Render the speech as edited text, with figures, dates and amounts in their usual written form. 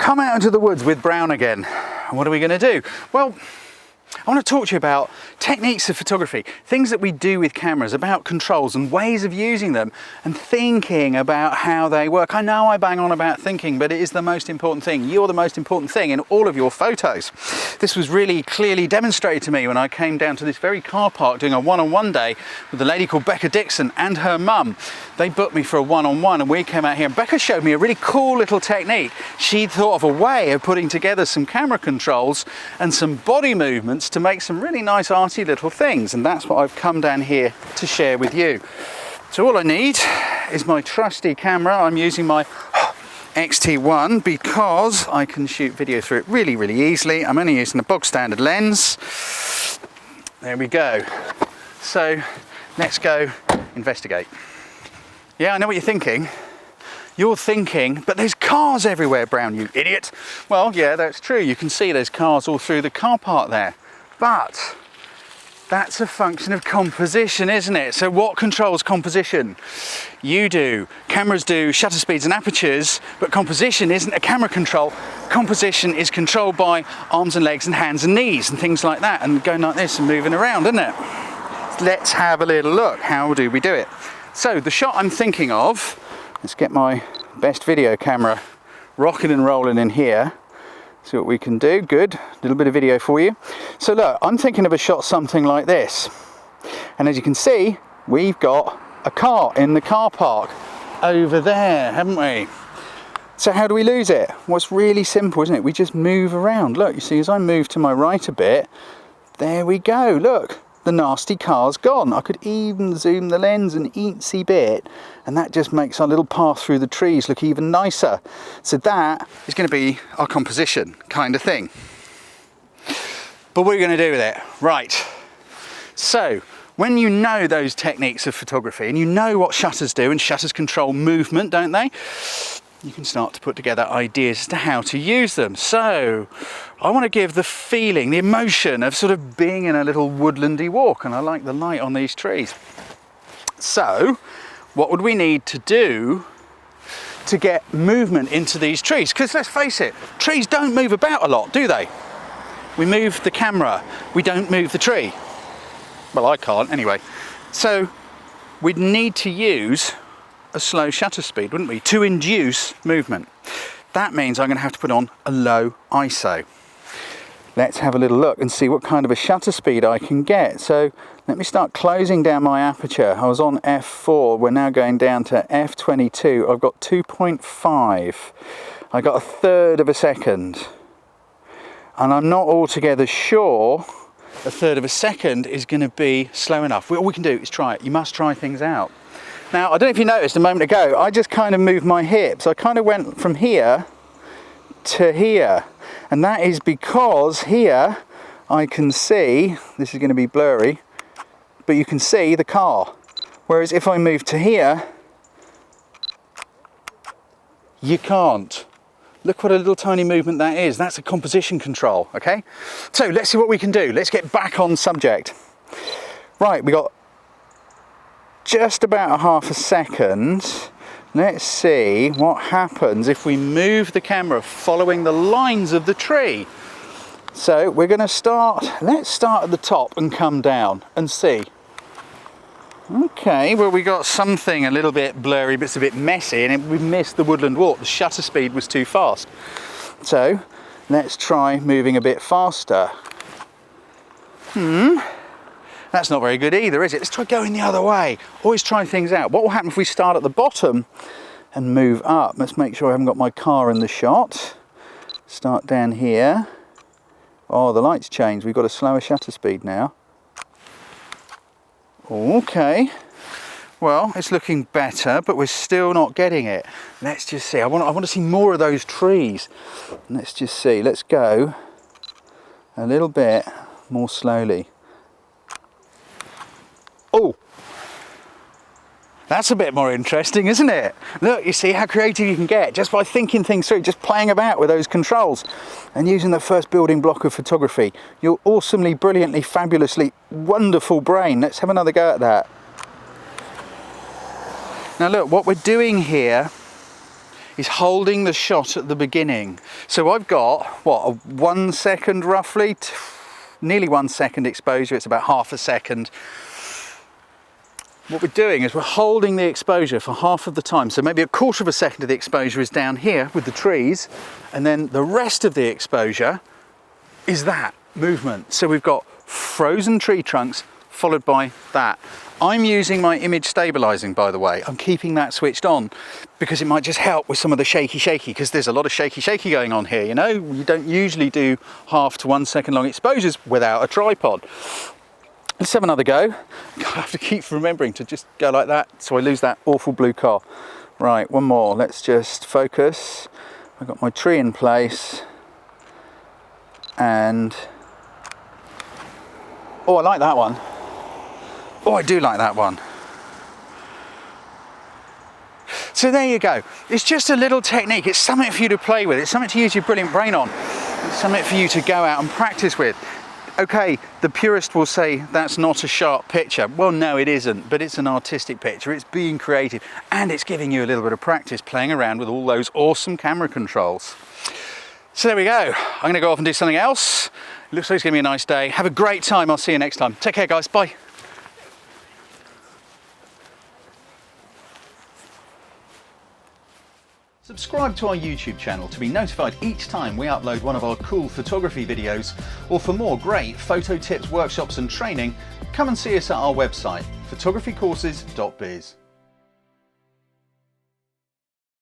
come out into the woods with Browne again. And what are we going to do? Well, I want to talk to you about techniques of photography, things that we do with cameras, about controls and ways of using them, and thinking about how they work. I know I bang on about thinking, but it is the most important thing. You're the most important thing in all of your photos. This was really clearly demonstrated to me when I came down to this very car park doing a one-on-one day with a lady called Becka Dixon and her mum. They booked me for a one-on-one and we came out here, and Becca showed me a really cool little technique. She'd thought of a way of putting together some camera controls and some body movements to make some really nice arty little things, and that's what I've come down here to share with you. So all I need is my trusty camera. I'm using my XT1 because I can shoot video through it really, really easily. I'm only using a bog standard lens. There we go. So let's go investigate. Yeah, I know what you're thinking. You're thinking, but there's cars everywhere, Browne, you idiot. Well, yeah, that's true. You can see there's cars all through the car park there. But that's a function of composition, isn't it? So what controls composition? You do. Cameras do shutter speeds and apertures, but composition isn't a camera control. Composition is controlled by arms and legs and hands and knees and things like that, and going like this and moving around, isn't it? Let's have a little look. How do we do it? So the shot I'm thinking of, let's get my best video camera rocking and rolling in here. See what we can do. Good, a little bit of video for you. So look, I'm thinking of a shot something like this. And as you can see, we've got a car in the car park over there, haven't we? So how do we lose it? Well, it's really simple, isn't it? We just move around. Look, you see, as I move to my right a bit, there we go, look. The nasty car's gone. I could even zoom the lens an eensy bit, and that just makes our little path through the trees look even nicer. So that is going to be our composition kind of thing. But what are you going to do with it? Right. So when you know those techniques of photography and you know what shutters do, and shutters control movement, don't they? You can start to put together ideas as to how to use them. So I want to give the feeling, the emotion of sort of being in a little woodlandy walk, and I like the light on these trees. So what would we need to do to get movement into these trees? Because let's face it, trees don't move about a lot, do they? We move the camera, we don't move the tree. Well, I can't anyway. So we'd need to use a slow shutter speed, wouldn't we, to induce movement. That means I'm going to have to put on a low ISO. Let's have a little look and see what kind of a shutter speed I can get. So let me start closing down my aperture. I was on f4, we're now going down to f22. I've got 2.5. I got a third of a second. And I'm not altogether sure a third of a second is going to be slow enough. All we can do is try it. You must try things out. Now, I don't know if you noticed a moment ago, I just kind of moved my hips. I kind of went from here to here. And that is because here I can see, this is going to be blurry, but you can see the car. Whereas if I move to here, you can't. Look what a little tiny movement that is. That's a composition control, okay? So let's see what we can do. Let's get back on subject. Right, we got just about a half a second. Let's see what happens if we move the camera following the lines of the tree. So we're going to start, let's start at the top and come down and see. Okay, well, we got something a little bit blurry, but it's a bit messy, and we missed the woodland walk. The shutter speed was too fast. So let's try moving a bit faster. That's not very good either, is it? Let's try going the other way. Always try things out. What will happen if we start at the bottom and move up? Let's make sure I haven't got my car in the shot. Start down here. Oh, the light's changed. We've got a slower shutter speed now. Okay. Well, it's looking better, but we're still not getting it. Let's just see. I want to see more of those trees. Let's just see. Let's go a little bit more slowly. Oh, that's a bit more interesting, isn't it? Look, you see how creative you can get just by thinking things through, just playing about with those controls and using the first building block of photography. Your awesomely, brilliantly, fabulously wonderful brain. Let's have another go at that. Now look, what we're doing here is holding the shot at the beginning. So I've got, what, a 1 second roughly, nearly 1 second exposure, it's about half a second. What we're doing is we're holding the exposure for half of the time. So maybe a quarter of a second of the exposure is down here with the trees, and then the rest of the exposure is that movement. So we've got frozen tree trunks followed by that. I'm using my image stabilizing, by the way. I'm keeping that switched on because it might just help with some of the shaky, because there's a lot of shaky going on here, you know? You don't usually do half to 1 second long exposures without a tripod. Let's have another go. I have to keep remembering to just go like that so I lose that awful blue car. Right, one more. Let's just focus. I've got my tree in place. And, oh, I like that one. Oh, I do like that one. So there you go. It's just a little technique. It's something for you to play with. It's something to use your brilliant brain on. It's something for you to go out and practice with. Okay, the purist will say that's not a sharp picture. Well, no, it isn't, but it's an artistic picture. It's being creative, and it's giving you a little bit of practice playing around with all those awesome camera controls. So there we go. I'm going to go off and do something else. It looks like it's going to be a nice day. Have a great time. I'll see you next time. Take care, guys. Bye. Subscribe to our YouTube channel to be notified each time we upload one of our cool photography videos, or for more great photo tips, workshops and training, come and see us at our website, photographycourses.biz.